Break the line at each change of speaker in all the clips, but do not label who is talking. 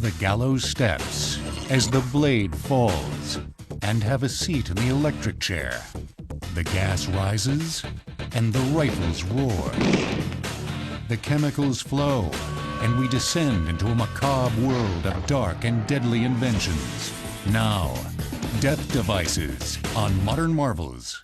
the gallows steps as the blade falls and have a seat in the electric chair. The gas rises and the rifles roar. The chemicals flow and we descend into a macabre world of dark and deadly inventions. Now, Death Devices on Modern Marvels.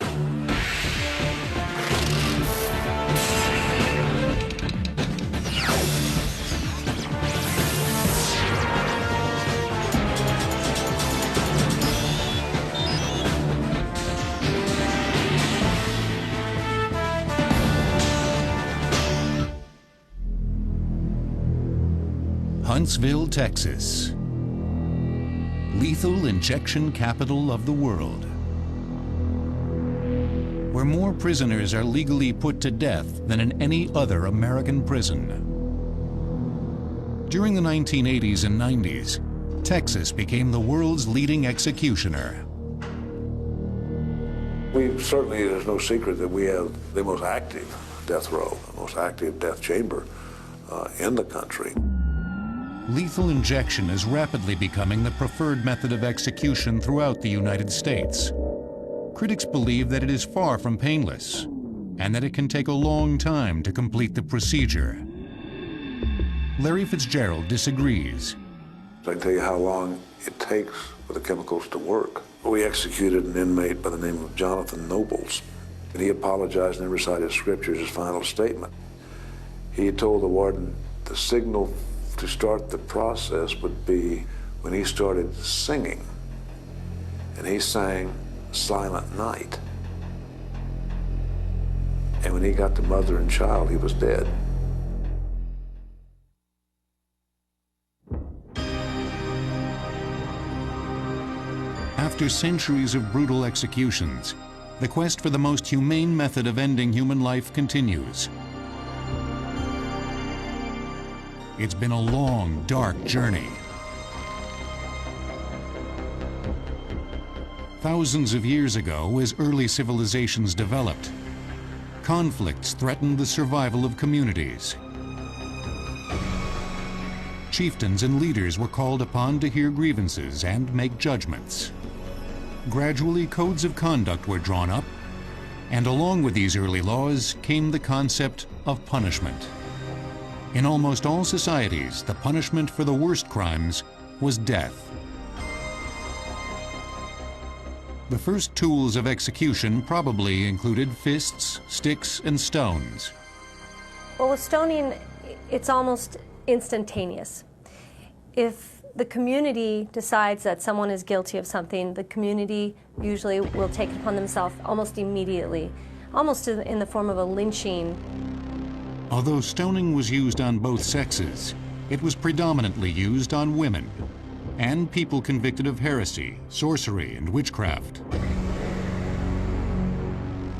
Huntsville, Texas. Lethal injection capital of the world, where more prisoners are legally put to death than in any other American prison. During the 1980s and 90s, Texas became the world's leading executioner.
There's no secret that we have the most active death row, the most active death chamber in the country.
Lethal injection is rapidly becoming the preferred method of execution throughout the United States. Critics believe that it is far from painless and that it can take a long time to complete the procedure. Larry Fitzgerald disagrees.
I can tell you how long it takes for the chemicals to work. We executed an inmate by the name of Jonathan Nobles, and he apologized and never cited scripture as his final statement. He had told the warden the signal to start the process would be when he started singing. And he sang Silent Night. And when he got to mother and child, he was dead.
After centuries of brutal executions, the quest for the most humane method of ending human life continues. It's been a long, dark journey. Thousands of years ago, as early civilizations developed, conflicts threatened the survival of communities. Chieftains and leaders were called upon to hear grievances and make judgments. Gradually, codes of conduct were drawn up, and along with these early laws came the concept of punishment. In almost all societies, the punishment for the worst crimes was death. The first tools of execution probably included fists, sticks, and stones.
Well, with stoning, it's almost instantaneous. If the community decides that someone is guilty of something, the community usually will take it upon themselves almost immediately, almost in the form of a lynching.
Although stoning was used on both sexes, it was predominantly used on women and people convicted of heresy, sorcery, and witchcraft.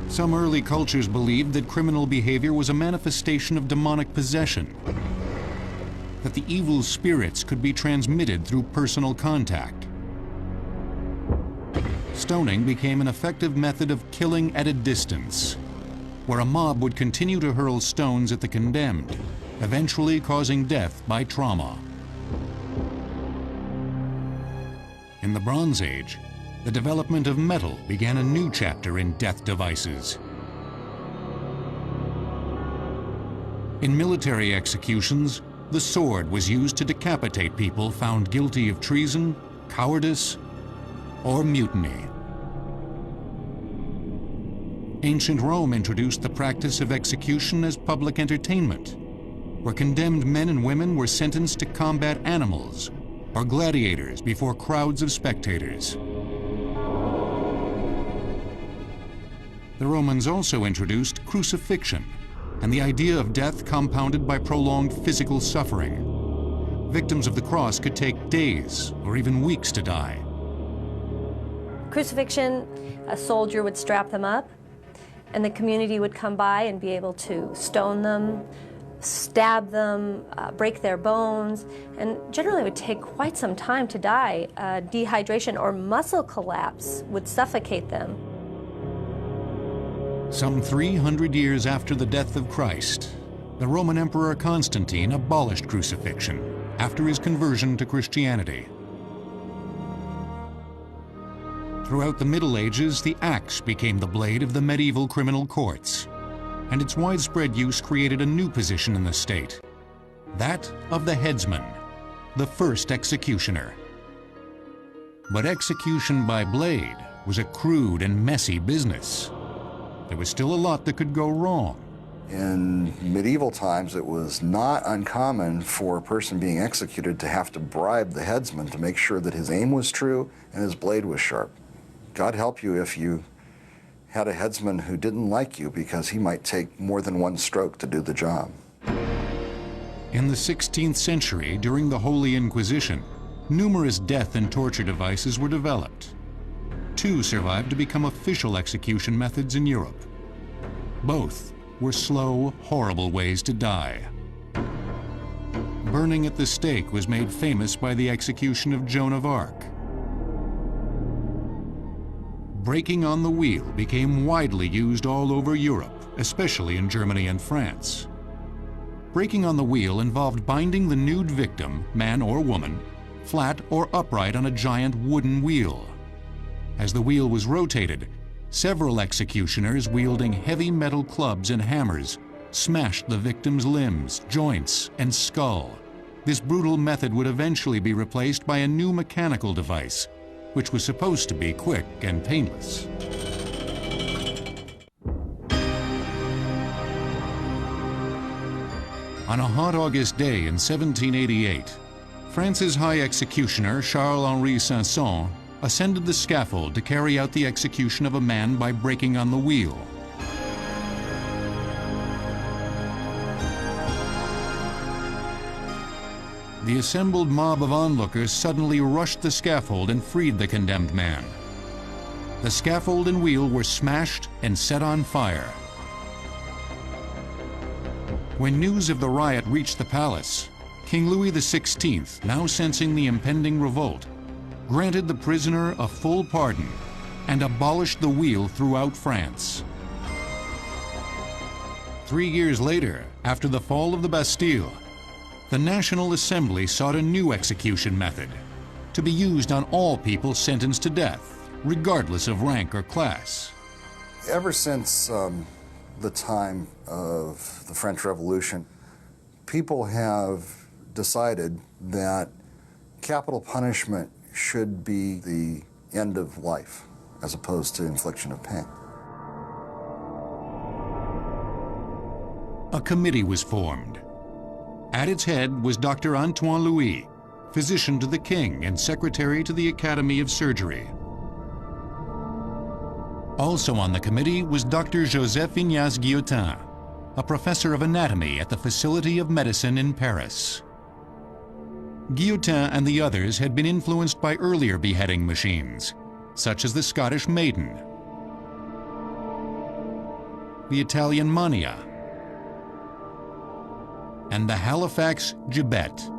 Some early cultures believed that criminal behavior was a manifestation of demonic possession, that the evil spirits could be transmitted through personal contact. Stoning became an effective method of killing at a distance, where a mob would continue to hurl stones at the condemned, eventually causing death by trauma. In the Bronze Age, the development of metal began a new chapter in death devices. In military executions, the sword was used to decapitate people found guilty of treason, cowardice, or mutiny. Ancient Rome introduced the practice of execution as public entertainment, where condemned men and women were sentenced to combat animals or gladiators before crowds of spectators. The Romans also introduced crucifixion and the idea of death compounded by prolonged physical suffering. Victims of the cross could take days or even weeks to die.
Crucifixion, a soldier would strap them up, and the community would come by and be able to stone them, stab them, break their bones, and generally it would take quite some time to die. Dehydration or muscle collapse would suffocate them.
Some 300 years after the death of Christ, the Roman Emperor Constantine abolished crucifixion after his conversion to Christianity. Throughout the Middle Ages, the axe became the blade of the medieval criminal courts, and its widespread use created a new position in the state, that of the headsman, the first executioner. But execution by blade was a crude and messy business. There was still a lot that could go wrong.
In medieval times, it was not uncommon for a person being executed to have to bribe the headsman to make sure that his aim was true and his blade was sharp. God help you if you had a headsman who didn't like you, because he might take more than one stroke to do the job.
In the 16th century, during the Holy Inquisition, numerous death and torture devices were developed. 2 survived to become official execution methods in Europe. Both were slow, horrible ways to die. Burning at the stake was made famous by the execution of Joan of Arc. Breaking on the wheel became widely used all over Europe, especially in Germany and France. Breaking on the wheel involved binding the nude victim, man or woman, flat or upright on a giant wooden wheel. As the wheel was rotated, several executioners wielding heavy metal clubs and hammers smashed the victim's limbs, joints, and skull. This brutal method would eventually be replaced by a new mechanical device, which was supposed to be quick and painless. On a hot August day in 1788, France's high executioner Charles-Henri Sanson ascended the scaffold to carry out the execution of a man by breaking on the wheel. The assembled mob of onlookers suddenly rushed the scaffold and freed the condemned man. The scaffold and wheel were smashed and set on fire. When news of the riot reached the palace, King Louis XVI, now sensing the impending revolt, granted the prisoner a full pardon and abolished the wheel throughout France. 3 years later, after the fall of the Bastille, the National Assembly sought a new execution method to be used on all people sentenced to death, regardless of rank or class.
Ever since the time of the French Revolution, people have decided that capital punishment should be the end of life, as opposed to infliction of pain.
A committee was formed. At its head was Dr. Antoine Louis, physician to the king and secretary to the Academy of Surgery. Also on the committee was Dr. Joseph Ignace Guillotin, a professor of anatomy at the Faculty of Medicine in Paris. Guillotin and the others had been influenced by earlier beheading machines, such as the Scottish Maiden, the Italian Mania, and the Halifax Gibbet.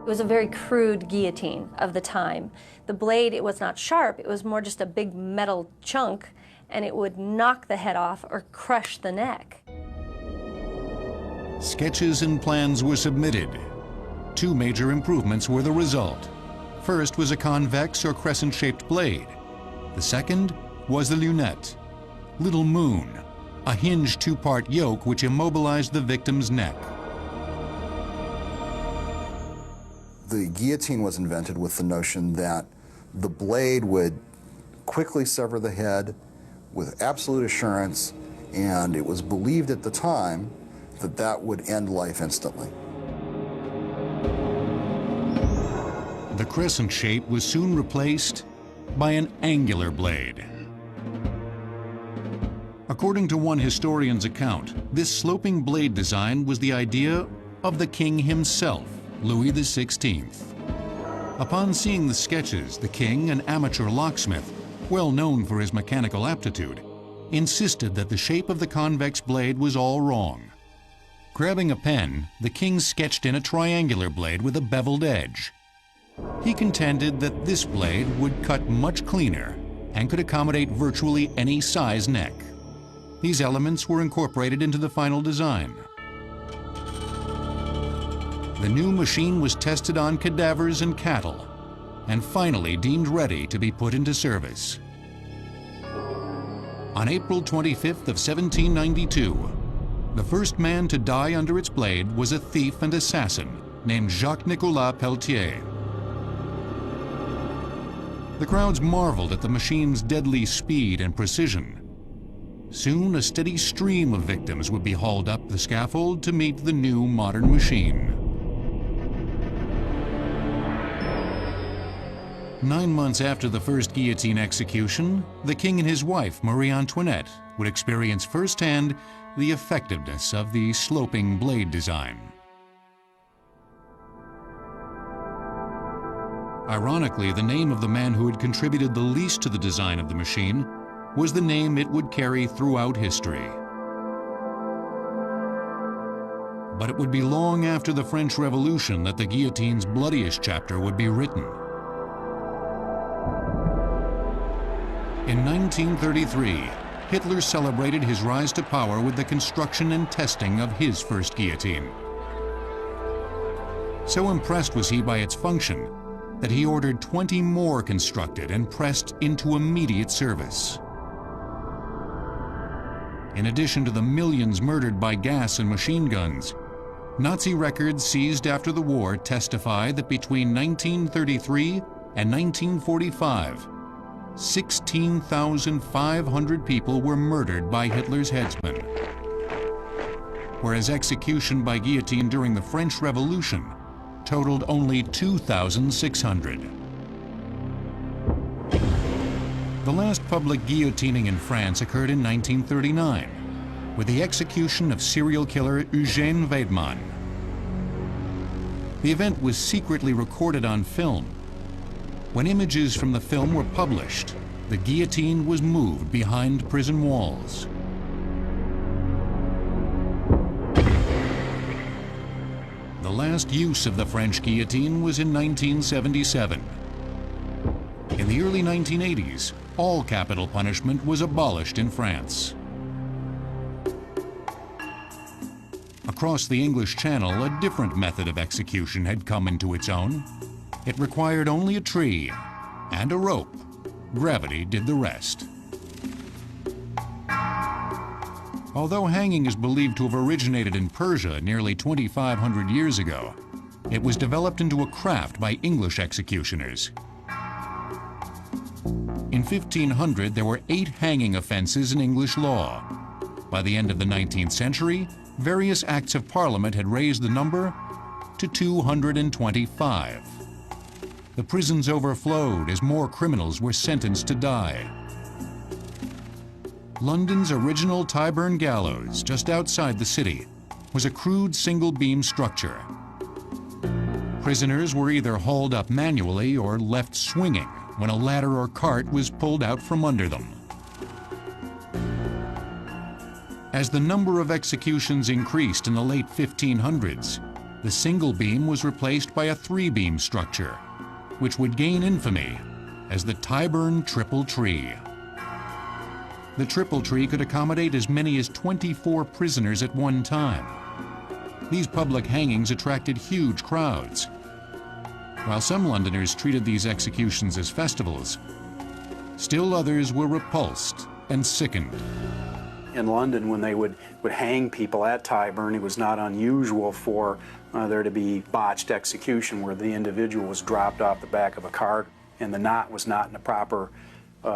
It was a very crude guillotine of the time. The blade, it was not sharp, it was more just a big metal chunk, and it would knock the head off or crush the neck.
Sketches and plans were submitted. 2 major improvements were the result. First was a convex or crescent-shaped blade. The second was the lunette, little moon, a hinged 2-part yoke which immobilized the victim's neck.
The guillotine was invented with the notion that the blade would quickly sever the head with absolute assurance, and it was believed at the time that that would end life instantly.
The crescent shape was soon replaced by an angular blade. According to one historian's account, this sloping blade design was the idea of the king himself, Louis XVI. Upon seeing the sketches, the king, an amateur locksmith, well known for his mechanical aptitude, insisted that the shape of the convex blade was all wrong. Grabbing a pen, the king sketched in a triangular blade with a beveled edge. He contended that this blade would cut much cleaner and could accommodate virtually any size neck. These elements were incorporated into the final design. The new machine was tested on cadavers and cattle, and finally deemed ready to be put into service. On April 25th of 1792, the first man to die under its blade was a thief and assassin named Jacques-Nicolas Pelletier. The crowds marveled at the machine's deadly speed and precision. Soon, a steady stream of victims would be hauled up the scaffold to meet the new modern machine. 9 months after the first guillotine execution, the king and his wife, Marie Antoinette, would experience firsthand the effectiveness of the sloping blade design. Ironically, the name of the man who had contributed the least to the design of the machine was the name it would carry throughout history. But it would be long after the French Revolution that the guillotine's bloodiest chapter would be written. In 1933, Hitler celebrated his rise to power with the construction and testing of his first guillotine. So impressed was he by its function that he ordered 20 more constructed and pressed into immediate service. In addition to the millions murdered by gas and machine guns, Nazi records seized after the war testify that between 1933 and 1945, 16,500 people were murdered by Hitler's headsmen, whereas execution by guillotine during the French Revolution totaled only 2,600. The last public guillotining in France occurred in 1939, with the execution of serial killer Eugène Weidmann. The event was secretly recorded on film. When images from the film were published, the guillotine was moved behind prison walls. The last use of the French guillotine was in 1977. In the early 1980s, all capital punishment was abolished in France. Across the English Channel, a different method of execution had come into its own. It required only a tree and a rope. Gravity did the rest. Although hanging is believed to have originated in Persia nearly 2,500 years ago, it was developed into a craft by English executioners. In 1500, there were 8 hanging offenses in English law. By the end of the 19th century, various acts of Parliament had raised the number to 225. The prisons overflowed as more criminals were sentenced to die. London's original Tyburn Gallows, just outside the city, was a crude single-beam structure. Prisoners were either hauled up manually or left swinging when a ladder or cart was pulled out from under them. As the number of executions increased in the late 1500s, the single beam was replaced by a 3-beam structure, which would gain infamy as the Tyburn Triple Tree. The triple tree could accommodate as many as 24 prisoners at one time. These public hangings attracted huge crowds. While some Londoners treated these executions as festivals, still others were repulsed and sickened.
In London, when they would hang people at Tyburn, it was not unusual for there to be botched execution where the individual was dropped off the back of a cart and the knot was not in the proper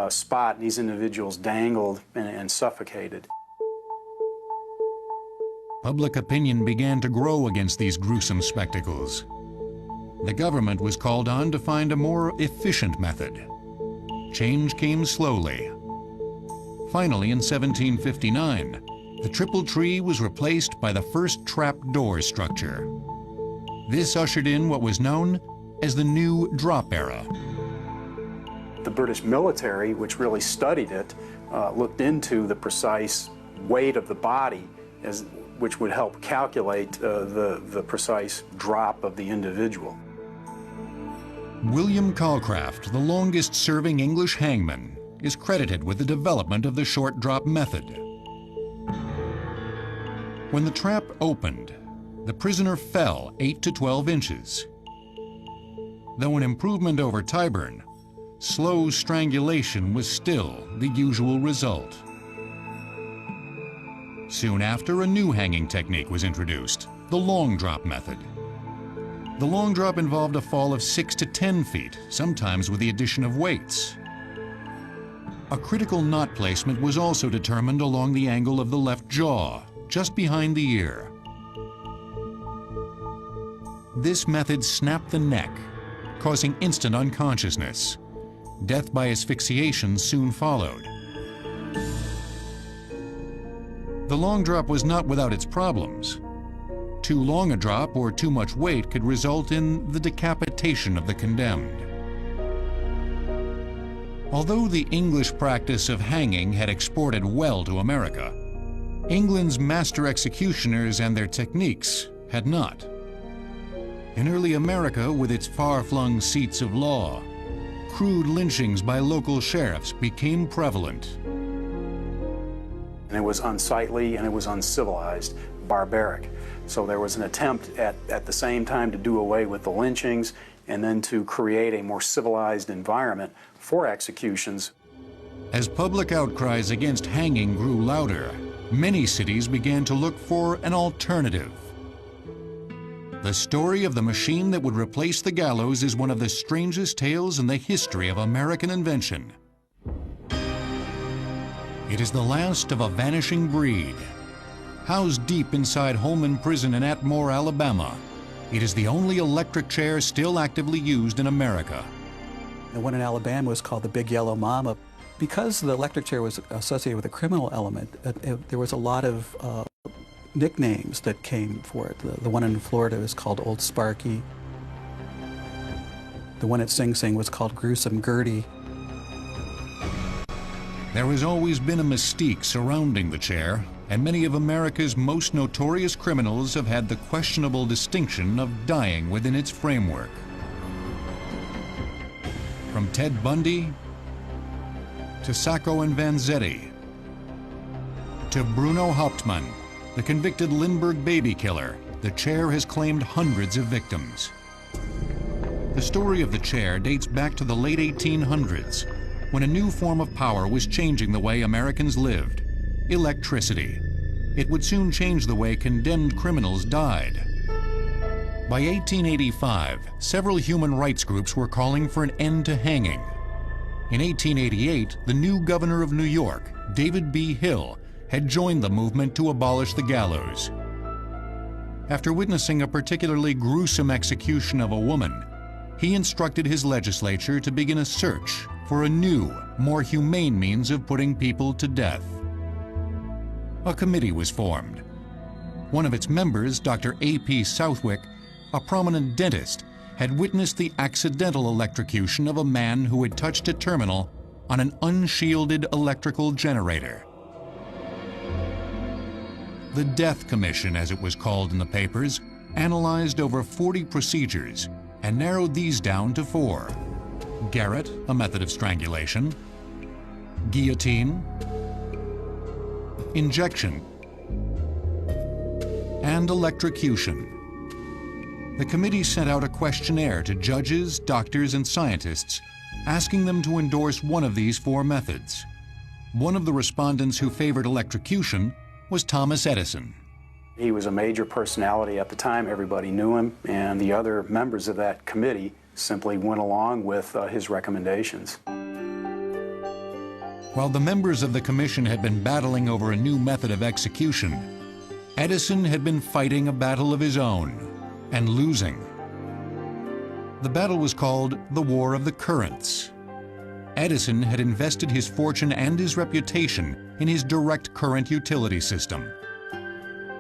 spot, and these individuals dangled and suffocated.
Public opinion began to grow against these gruesome spectacles. The government was called on to find a more efficient method. Change came slowly. Finally, in 1759, the triple tree was replaced by the first trap-door structure. This ushered in what was known as the New Drop Era.
The British military, which really studied it, looked into the precise weight of the body, which would help calculate the precise drop of the individual.
William Calcraft, the longest-serving English hangman, is credited with the development of the short drop method. When the trap opened, the prisoner fell 8 to 12 inches. Though an improvement over Tyburn, slow strangulation was still the usual result. Soon after, a new hanging technique was introduced, the long drop method. The long drop involved a fall of 6 to 10 feet, sometimes with the addition of weights. A critical knot placement was also determined along the angle of the left jaw, just behind the ear. This method snapped the neck, causing instant unconsciousness. Death by asphyxiation soon followed. The long drop was not without its problems. Too long a drop or too much weight could result in the decapitation of the condemned. Although the English practice of hanging had exported well to America, England's master executioners and their techniques had not. In early America, with its far-flung seats of law, crude lynchings by local sheriffs became prevalent.
And it was unsightly and it was uncivilized, barbaric. So there was an attempt at the same time to do away with the lynchings and then to create a more civilized environment for executions.
As public outcries against hanging grew louder, many cities began to look for an alternative. The story of the machine that would replace the gallows is one of the strangest tales in the history of American invention. It is the last of a vanishing breed. Housed deep inside Holman Prison in Atmore, Alabama, it is the only electric chair still actively used in America.
The one in Alabama was called the Big Yellow Mama. Because the electric chair was associated with a criminal element, there was a lot of nicknames that came for it. The one in Florida was called Old Sparky. The one at Sing Sing was called Gruesome Gertie.
There has always been a mystique surrounding the chair, and many of America's most notorious criminals have had the questionable distinction of dying within its framework. From Ted Bundy to Sacco and Vanzetti to Bruno Hauptmann, the convicted Lindbergh baby killer, the chair has claimed hundreds of victims. The story of the chair dates back to the late 1800s, when a new form of power was changing the way Americans lived: electricity. It would soon change the way condemned criminals died. By 1885, several human rights groups were calling for an end to hanging. In 1888, the new governor of New York, David B. Hill, had joined the movement to abolish the gallows. After witnessing a particularly gruesome execution of a woman, he instructed his legislature to begin a search for a new, more humane means of putting people to death. A committee was formed. One of its members, Dr. A.P. Southwick, a prominent dentist, had witnessed the accidental electrocution of a man who had touched a terminal on an unshielded electrical generator. The Death Commission, as it was called in the papers, analyzed over 40 procedures and narrowed these down to 4: garrote, a method of strangulation; guillotine; injection; and electrocution. The committee sent out a questionnaire to judges, doctors, and scientists, asking them to endorse one of these 4 methods. One of the respondents who favored electrocution was Thomas Edison.
He was a major personality at the time. Everybody knew him, and the other members of that committee simply went along with his recommendations.
While the members of the commission had been battling over a new method of execution, Edison had been fighting a battle of his own and losing. The battle was called the War of the Currents. Edison had invested his fortune and his reputation in his direct current utility system.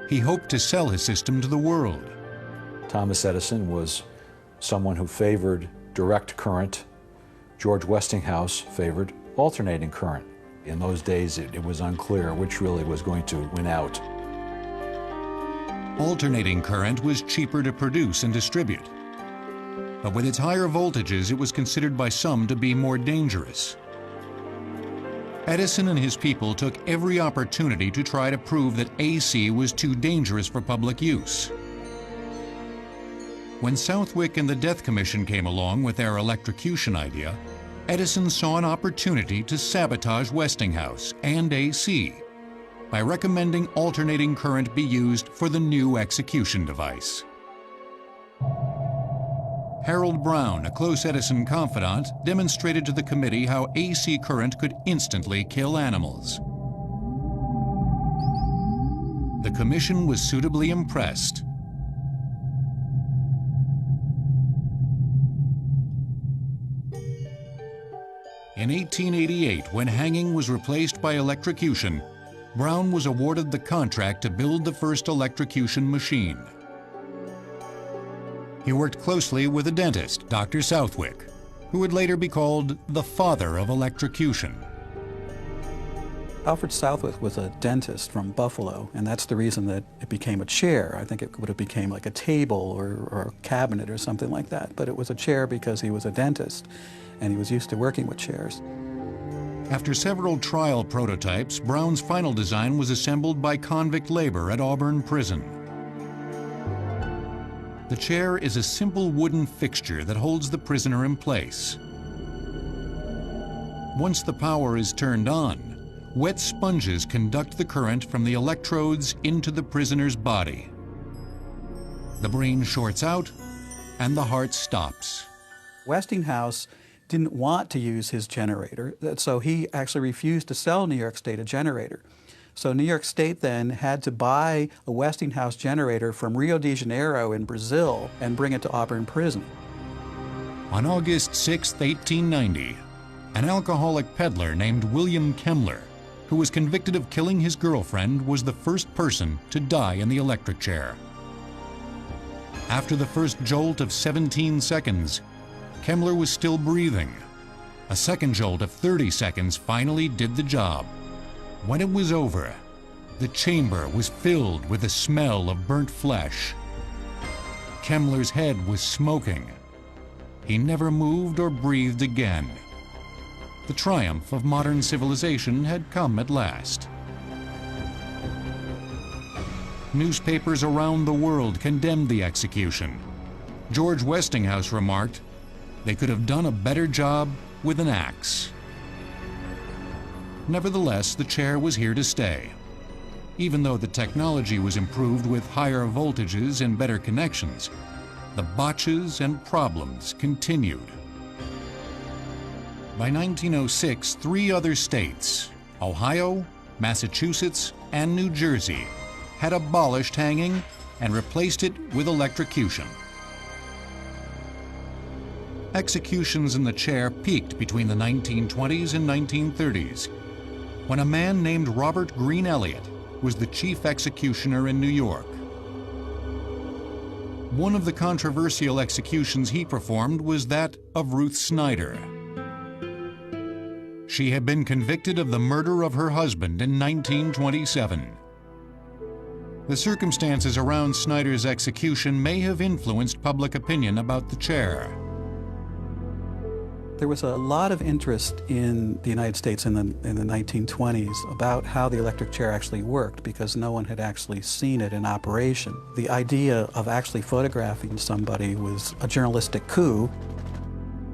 He hoped to sell his system to the world.
Thomas Edison was someone who favored direct current. George Westinghouse favored alternating current. In those days, it was unclear which really was going to win out.
Alternating current was cheaper to produce and distribute. But with its higher voltages, it was considered by some to be more dangerous. Edison and his people took every opportunity to try to prove that AC was too dangerous for public use. When Southwick and the Death Commission came along with their electrocution idea, Edison saw an opportunity to sabotage Westinghouse and AC by recommending alternating current be used for the new execution device. Harold Brown, a close Edison confidant, demonstrated to the committee how AC current could instantly kill animals. The commission was suitably impressed. In 1888, when hanging was replaced by electrocution, Brown was awarded the contract to build the first electrocution machine. He worked closely with a dentist, Dr. Southwick, who would later be called the father of electrocution.
Alfred Southwick was a dentist from Buffalo, and that's the reason that it became a chair. I think it would have become like a table or a cabinet or something like that, but it was a chair because he was a dentist, and he was used to working with chairs.
After several trial prototypes, Brown's final design was assembled by convict labor at Auburn Prison. The chair is a simple wooden fixture that holds the prisoner in place. Once the power is turned on, wet sponges conduct the current from the electrodes into the prisoner's body. The brain shorts out and the heart stops.
Westinghouse didn't want to use his generator, so he actually refused to sell New York State a generator. So New York State then had to buy a Westinghouse generator from Rio de Janeiro in Brazil and bring it to Auburn Prison.
On August 6, 1890, an alcoholic peddler named William Kemmler, who was convicted of killing his girlfriend, was the first person to die in the electric chair. After the first jolt of 17 seconds, Kemmler was still breathing. A second jolt of 30 seconds finally did the job. When it was over, the chamber was filled with the smell of burnt flesh. Kemmler's head was smoking. He never moved or breathed again. The triumph of modern civilization had come at last. Newspapers around the world condemned the execution. George Westinghouse remarked, "They could have done a better job with an axe." Nevertheless, the chair was here to stay. Even though the technology was improved with higher voltages and better connections, the botches and problems continued. By 1906, 3 other states, Ohio, Massachusetts, and New Jersey, had abolished hanging and replaced it with electrocution. Executions in the chair peaked between the 1920s and 1930s, when a man named Robert Green Elliott was the chief executioner in New York. One of the controversial executions he performed was that of Ruth Snyder. She had been convicted of the murder of her husband in 1927. The circumstances around Snyder's execution may have influenced public opinion about the chair.
There was a lot of interest in the United States in the 1920s about how the electric chair actually worked, because no one had actually seen it in operation. The idea of actually photographing somebody was a journalistic coup.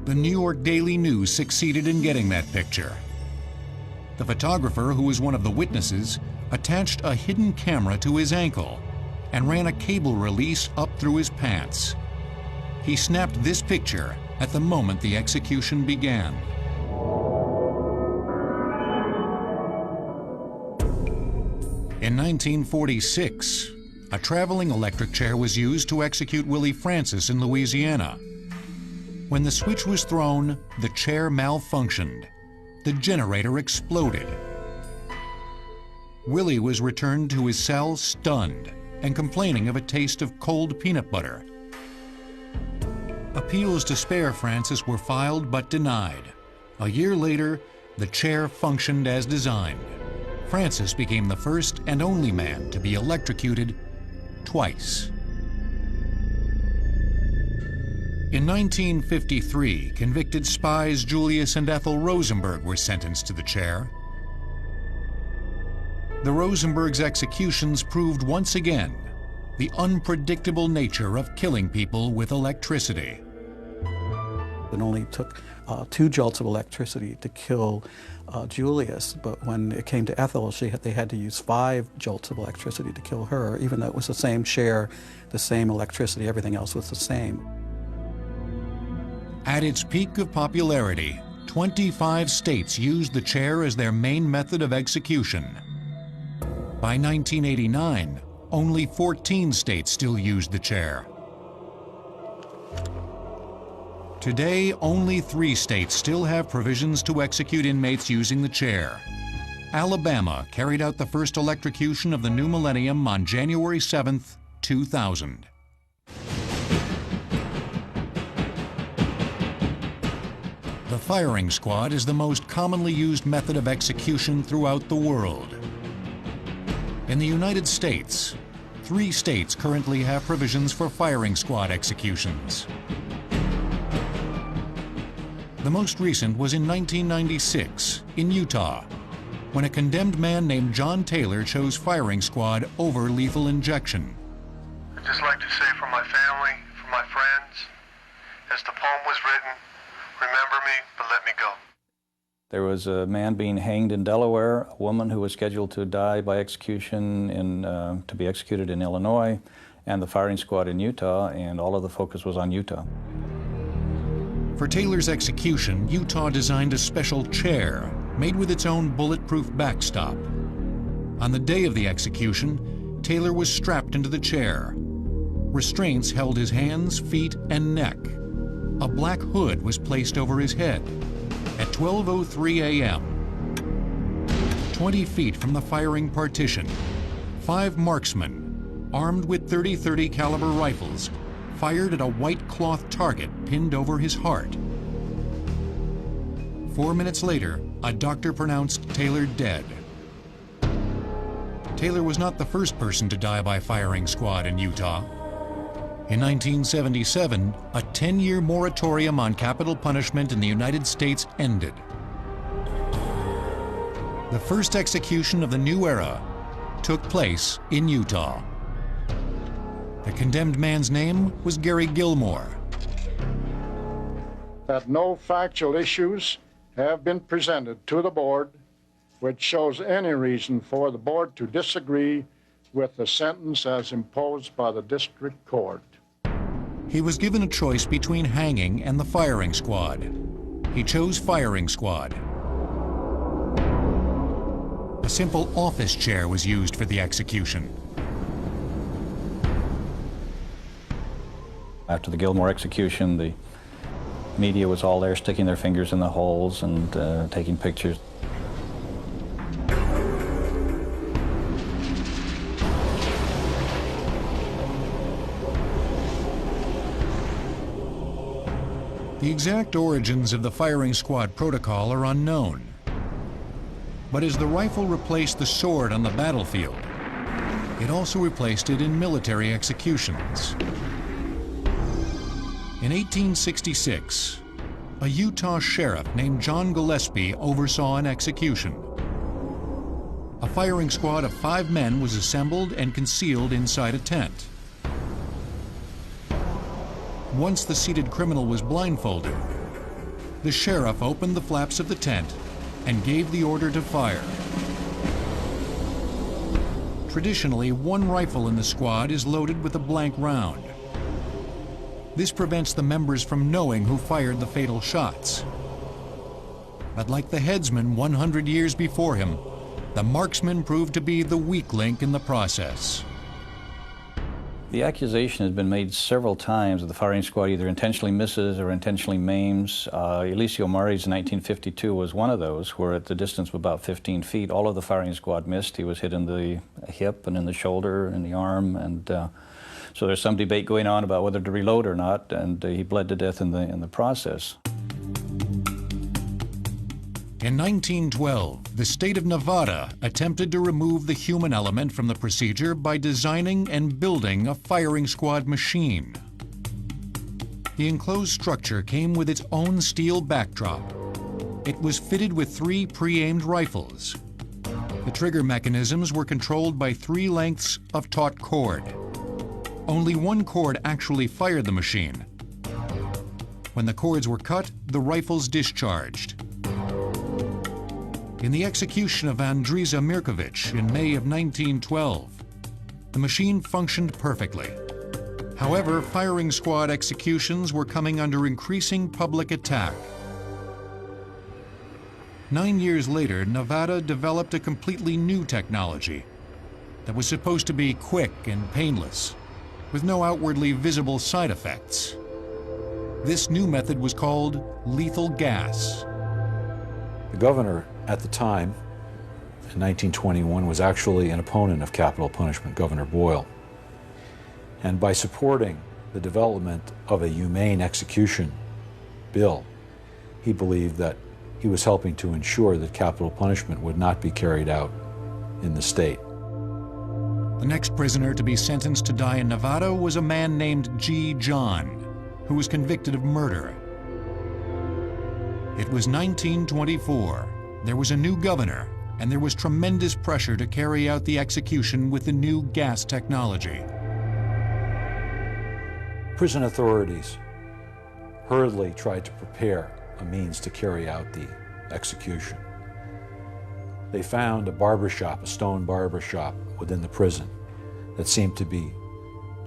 The New York Daily News succeeded in getting that picture. The photographer, who was one of the witnesses, attached a hidden camera to his ankle and ran a cable release up through his pants. He snapped this picture at the moment the execution began. In 1946, a traveling electric chair was used to execute Willie Francis in Louisiana. When the switch was thrown, the chair malfunctioned. The generator exploded. Willie was returned to his cell stunned and complaining of a taste of cold peanut butter. Appeals to spare Francis were filed but denied. A year later, the chair functioned as designed. Francis became the first and only man to be electrocuted twice. In 1953, convicted spies Julius and Ethel Rosenberg were sentenced to the chair. The Rosenbergs' executions proved once again the unpredictable nature of killing people with electricity.
It only took 2 jolts of electricity to kill Julius, but when it came to Ethel, they had to use 5 jolts of electricity to kill her, even though it was the same chair, the same electricity, everything else was the same.
At its peak of popularity, 25 states used the chair as their main method of execution. By 1989, only 14 states still used the chair. Today, only 3 states still have provisions to execute inmates using the chair. Alabama carried out the first electrocution of the new millennium on January 7th, 2000. The firing squad is the most commonly used method of execution throughout the world. In the United States, 3 states currently have provisions for firing squad executions. The most recent was in 1996 in Utah, when a condemned man named John Taylor chose firing squad over lethal injection.
I'd just like to say for my family, for my friends, as the poem was written, remember me, but let me go.
There was a man being hanged in Delaware, a woman who was scheduled to die by execution to be executed in Illinois, and the firing squad in Utah, and all of the focus was on Utah.
For Taylor's execution, Utah designed a special chair made with its own bulletproof backstop. On the day of the execution, Taylor was strapped into the chair. Restraints held his hands, feet, and neck. A black hood was placed over his head. At 12:03 a.m., 20 feet from the firing partition, 5 marksmen, armed with .30-30 caliber rifles, fired at a white cloth target pinned over his heart. 4 minutes later, a doctor pronounced Taylor dead. Taylor was not the first person to die by firing squad in Utah. In 1977, a 10-year moratorium on capital punishment in the United States ended. The first execution of the new era took place in Utah. The condemned man's name was Gary Gilmore.
That no factual issues have been presented to the board which shows any reason for the board to disagree with the sentence as imposed by the district court.
He was given a choice between hanging and the firing squad. He chose firing squad. A simple office chair was used for the execution.
After the Gilmore execution, the media was all there sticking their fingers in the holes and taking pictures.
The exact origins of the firing squad protocol are unknown. But as the rifle replaced the sword on the battlefield, it also replaced it in military executions. In 1866, a Utah sheriff named John Gillespie oversaw an execution. A firing squad of 5 men was assembled and concealed inside a tent. Once the seated criminal was blindfolded, the sheriff opened the flaps of the tent and gave the order to fire. Traditionally, 1 rifle in the squad is loaded with a blank round. This prevents the members from knowing who fired the fatal shots. But like the headsman 100 years before him, the marksman proved to be the weak link in the process.
The accusation has been made several times that the firing squad either intentionally misses or intentionally maims. Eliseo Murray's 1952 was one of those, where at the distance of about 15 feet, all of the firing squad missed. He was hit in the hip and in the shoulder and the arm, and so there's some debate going on about whether to reload or not, and he bled to death in the process.
In 1912, the state of Nevada attempted to remove the human element from the procedure by designing and building a firing squad machine. The enclosed structure came with its own steel backdrop. It was fitted with 3 pre-aimed rifles. The trigger mechanisms were controlled by 3 lengths of taut cord. Only one cord actually fired the machine. When the cords were cut, the rifles discharged. In the execution of Andrija Mirković in May of 1912, the machine functioned perfectly. However, firing squad executions were coming under increasing public attack. 9 years later, Nevada developed a completely new technology that was supposed to be quick and painless, with no outwardly visible side effects. This new method was called lethal gas.
The governor at the time, in 1921, was actually an opponent of capital punishment, Governor Boyle. And by supporting the development of a humane execution bill, he believed that he was helping to ensure that capital punishment would not be carried out in the state.
The next prisoner to be sentenced to die in Nevada was a man named G. John, who was convicted of murder. It was 1924. There was a new governor, and there was tremendous pressure to carry out the execution with the new gas technology.
Prison authorities hurriedly tried to prepare a means to carry out the execution. They found a barbershop, a stone barbershop within the prison that seemed to be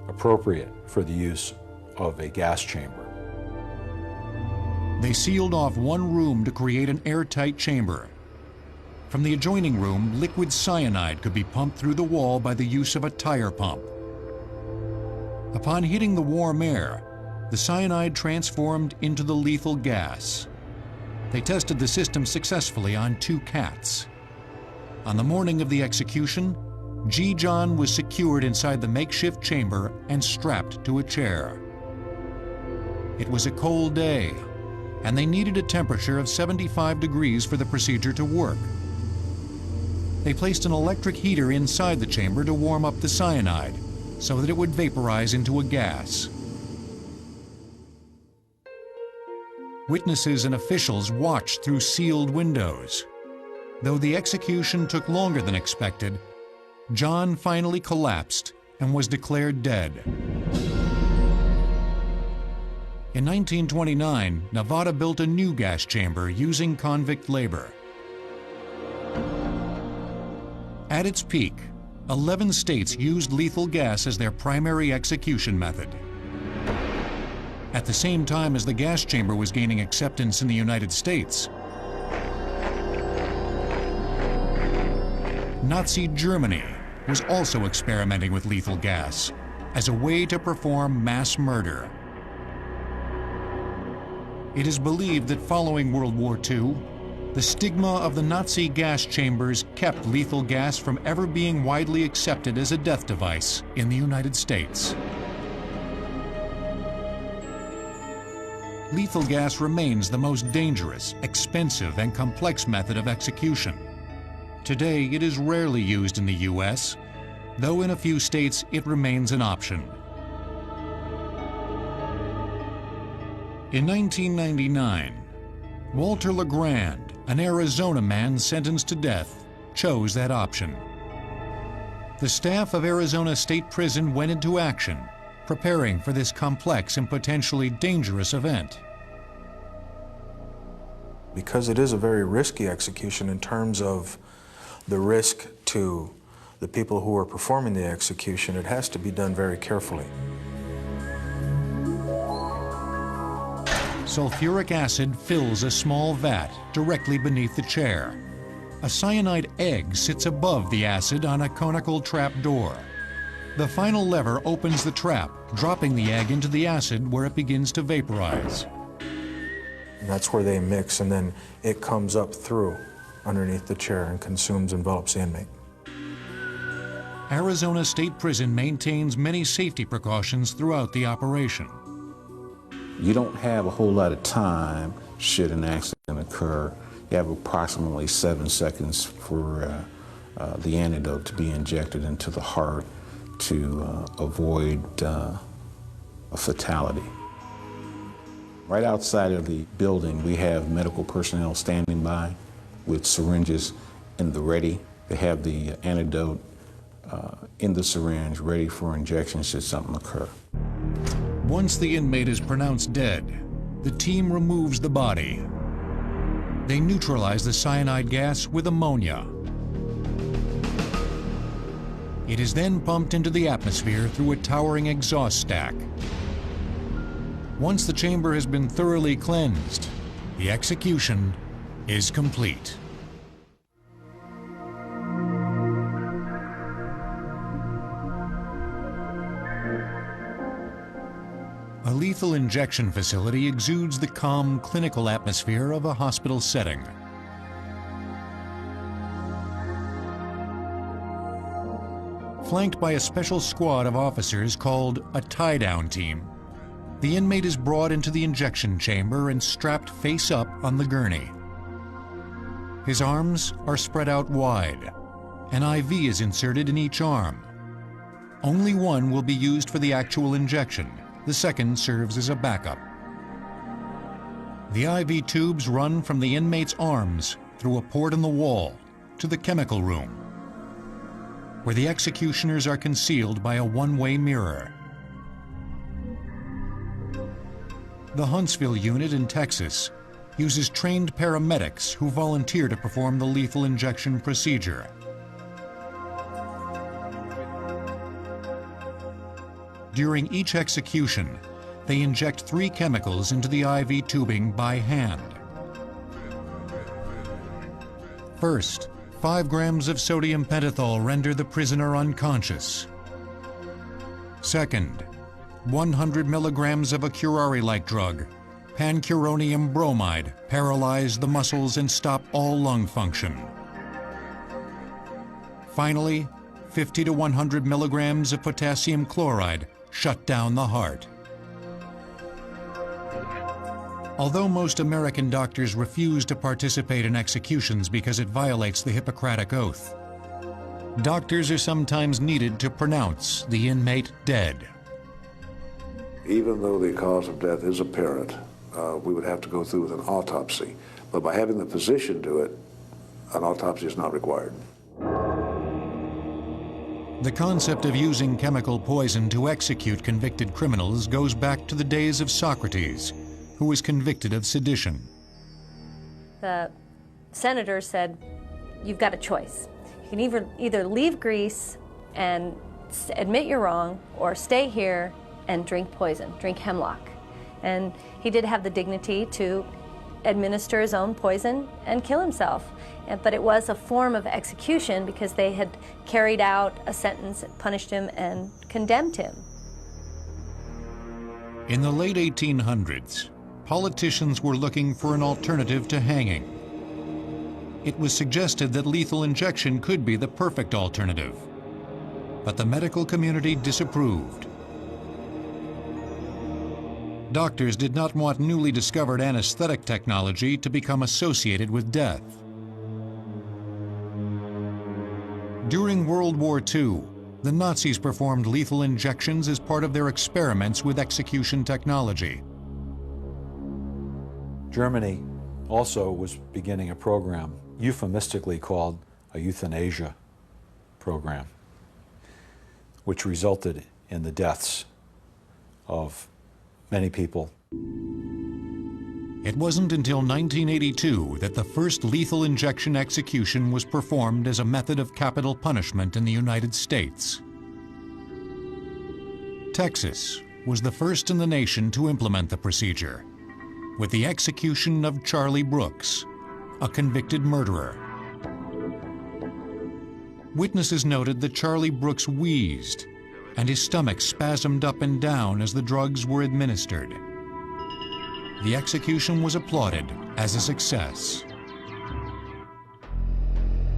appropriate for the use of a gas chamber.
They sealed off one room to create an airtight chamber. From the adjoining room, liquid cyanide could be pumped through the wall by the use of a tire pump. Upon hitting the warm air, the cyanide transformed into the lethal gas. They tested the system successfully on 2 cats. On the morning of the execution, G. John was secured inside the makeshift chamber and strapped to a chair. It was a cold day, and they needed a temperature of 75 degrees for the procedure to work. They placed an electric heater inside the chamber to warm up the cyanide so that it would vaporize into a gas. Witnesses and officials watched through sealed windows. Though the execution took longer than expected, John finally collapsed and was declared dead. In 1929, Nevada built a new gas chamber using convict labor. At its peak, 11 states used lethal gas as their primary execution method. At the same time as the gas chamber was gaining acceptance in the United States, Nazi Germany was also experimenting with lethal gas as a way to perform mass murder. It is believed that following World War II, the stigma of the Nazi gas chambers kept lethal gas from ever being widely accepted as a death device in the United States. Lethal gas remains the most dangerous, expensive, and complex method of execution. Today, it is rarely used in the U.S., though in a few states it remains an option. In 1999, Walter LeGrand, an Arizona man sentenced to death, chose that option. The staff of Arizona State Prison went into action, preparing for this complex and potentially dangerous event.
Because it is a very risky execution in terms of the risk to the people who are performing the execution, it has to be done very carefully.
Sulfuric acid fills a small vat directly beneath the chair. A cyanide egg sits above the acid on a conical trap door. The final lever opens the trap, dropping the egg into the acid where it begins to vaporize.
And that's where they mix, and then it comes up through underneath the chair and consumes, envelops the inmate.
Arizona State Prison maintains many safety precautions throughout the operation.
You don't have a whole lot of time should an accident occur. You have approximately 7 seconds for the antidote to be injected into the heart to avoid a fatality. Right outside of the building, we have medical personnel standing by with syringes in the ready. They have the antidote in the syringe, ready for injection should something occur.
Once the inmate is pronounced dead, the team removes the body. They neutralize the cyanide gas with ammonia. It is then pumped into the atmosphere through a towering exhaust stack. Once the chamber has been thoroughly cleansed, the execution is complete. A lethal injection facility exudes the calm, clinical atmosphere of a hospital setting. Flanked by a special squad of officers called a tie-down team, the inmate is brought into the injection chamber and strapped face up on the gurney. His arms are spread out wide. An IV is inserted in each arm. Only one will be used for the actual injection. The second serves as a backup. The IV tubes run from the inmate's arms through a port in the wall to the chemical room, where the executioners are concealed by a one-way mirror. The Huntsville unit in Texas uses trained paramedics who volunteer to perform the lethal injection procedure. During each execution, they inject 3 chemicals into the IV tubing by hand. First, 5 grams of sodium pentothal render the prisoner unconscious. Second, 100 milligrams of a curare-like drug, pancuronium bromide, paralyze the muscles and stop all lung function. Finally, 50 to 100 milligrams of potassium chloride shut down the heart. Although most American doctors refuse to participate in executions because it violates the Hippocratic Oath, doctors are sometimes needed to pronounce the inmate dead.
Even though the cause of death is apparent, we would have to go through with an autopsy. But by having the physician do it, an autopsy is not required.
The concept of using chemical poison to execute convicted criminals goes back to the days of Socrates, who was convicted of sedition.
The senator said, you've got a choice. You can either leave Greece and admit you're wrong, or stay here and drink poison, drink hemlock. And he did have the dignity to administer his own poison and kill himself. But it was a form of execution because they had carried out a sentence, punished him, and condemned him.
In the late 1800s, politicians were looking for an alternative to hanging. It was suggested that lethal injection could be the perfect alternative, but the medical community disapproved. Doctors did not want newly discovered anesthetic technology to become associated with death. During World War II, the Nazis performed lethal injections as part of their experiments with execution technology.
Germany also was beginning a program euphemistically called a euthanasia program, which resulted in the deaths of many people.
It wasn't until 1982 that the first lethal injection execution was performed as a method of capital punishment in the United States. Texas was the first in the nation to implement the procedure, with the execution of Charlie Brooks, a convicted murderer. Witnesses noted that Charlie Brooks wheezed and his stomach spasmed up and down as the drugs were administered. The execution was applauded as a success.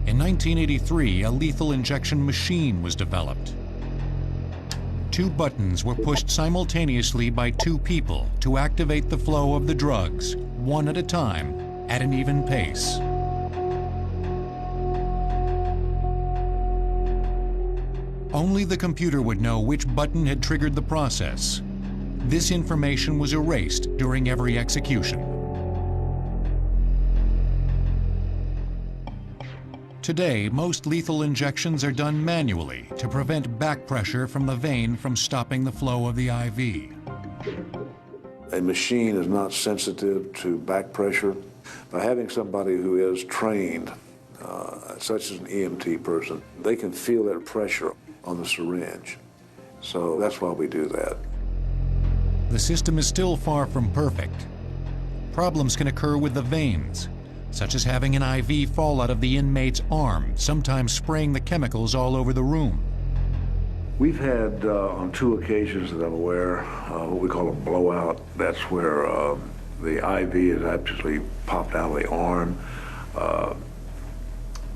In 1983, a lethal injection machine was developed. 2 buttons were pushed simultaneously by 2 people to activate the flow of the drugs, one at a time, at an even pace. Only the computer would know which button had triggered the process. This information was erased during every execution. Today, most lethal injections are done manually to prevent back pressure from the vein from stopping the flow of the IV.
A machine is not sensitive to back pressure. By having somebody who is trained, such as an EMT person, they can feel that pressure on the syringe. So that's why we do that.
The system is still far from perfect. Problems can occur with the veins, such as having an IV fall out of the inmate's arm, sometimes spraying the chemicals all over the room.
We've had, on 2 occasions that I'm aware, what we call a blowout. That's where the IV is actually popped out of the arm.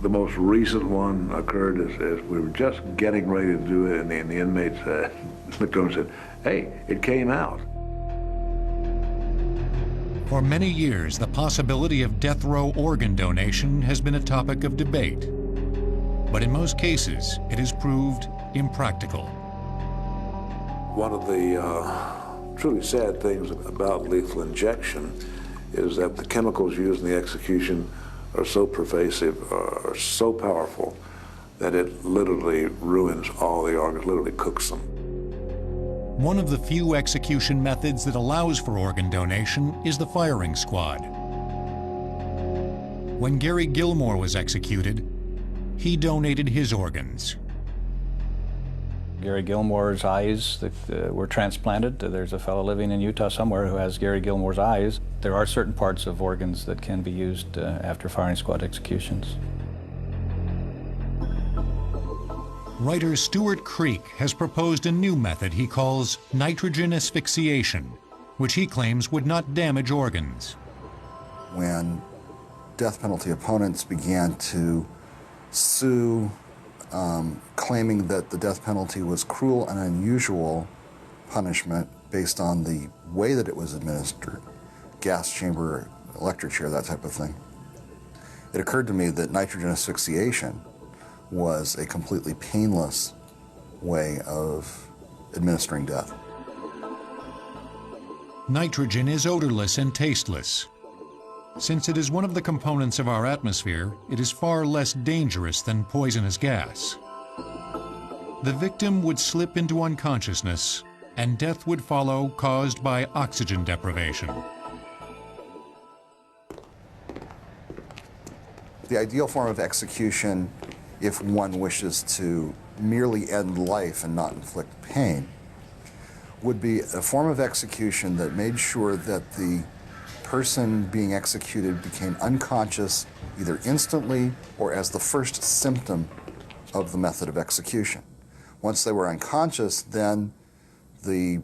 The most recent one occurred as we were just getting ready to do it, and the inmates looked over and said, "Hey, it came out."
For many years, the possibility of death row organ donation has been a topic of debate. But in most cases, it has proved impractical.
One of the truly sad things about lethal injection is that the chemicals used in the execution are so pervasive, are so powerful, that it literally ruins all the organs, literally cooks them.
One of the few execution methods that allows for organ donation is the firing squad. When Gary Gilmore was executed, he donated his organs.
Gary Gilmore's eyes that were transplanted. There's a fellow living in Utah somewhere who has Gary Gilmore's eyes. There are certain parts of organs that can be used after firing squad executions.
Writer Stuart Creek has proposed a new method he calls nitrogen asphyxiation, which he claims would not damage organs.
When death penalty opponents began to sue, claiming that the death penalty was cruel and unusual punishment based on the way that it was administered, gas chamber, electric chair, that type of thing, it occurred to me that nitrogen asphyxiation was a completely painless way of administering death.
Nitrogen is odorless and tasteless. Since it is one of the components of our atmosphere, it is far less dangerous than poisonous gas. The victim would slip into unconsciousness, and death would follow, caused by oxygen deprivation.
The ideal form of execution, if one wishes to merely end life and not inflict pain, would be a form of execution that made sure that the person being executed became unconscious either instantly or as the first symptom of the method of execution. Once they were unconscious, then the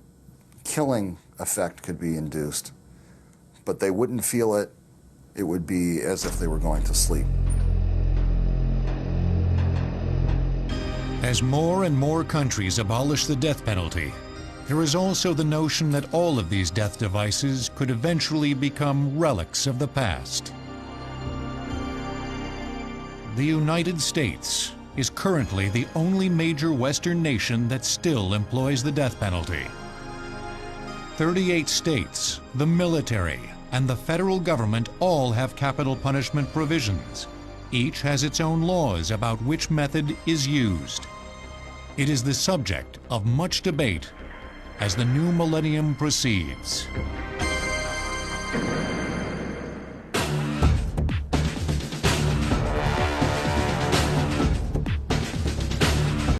killing effect could be induced, but they wouldn't feel it. It would be as if they were going to sleep.
As more and more countries abolish the death penalty, there is also the notion that all of these death devices could eventually become relics of the past. The United States is currently the only major Western nation that still employs the death penalty. 38 states, the military, and the federal government all have capital punishment provisions. Each has its own laws about which method is used. It is the subject of much debate as the new millennium proceeds.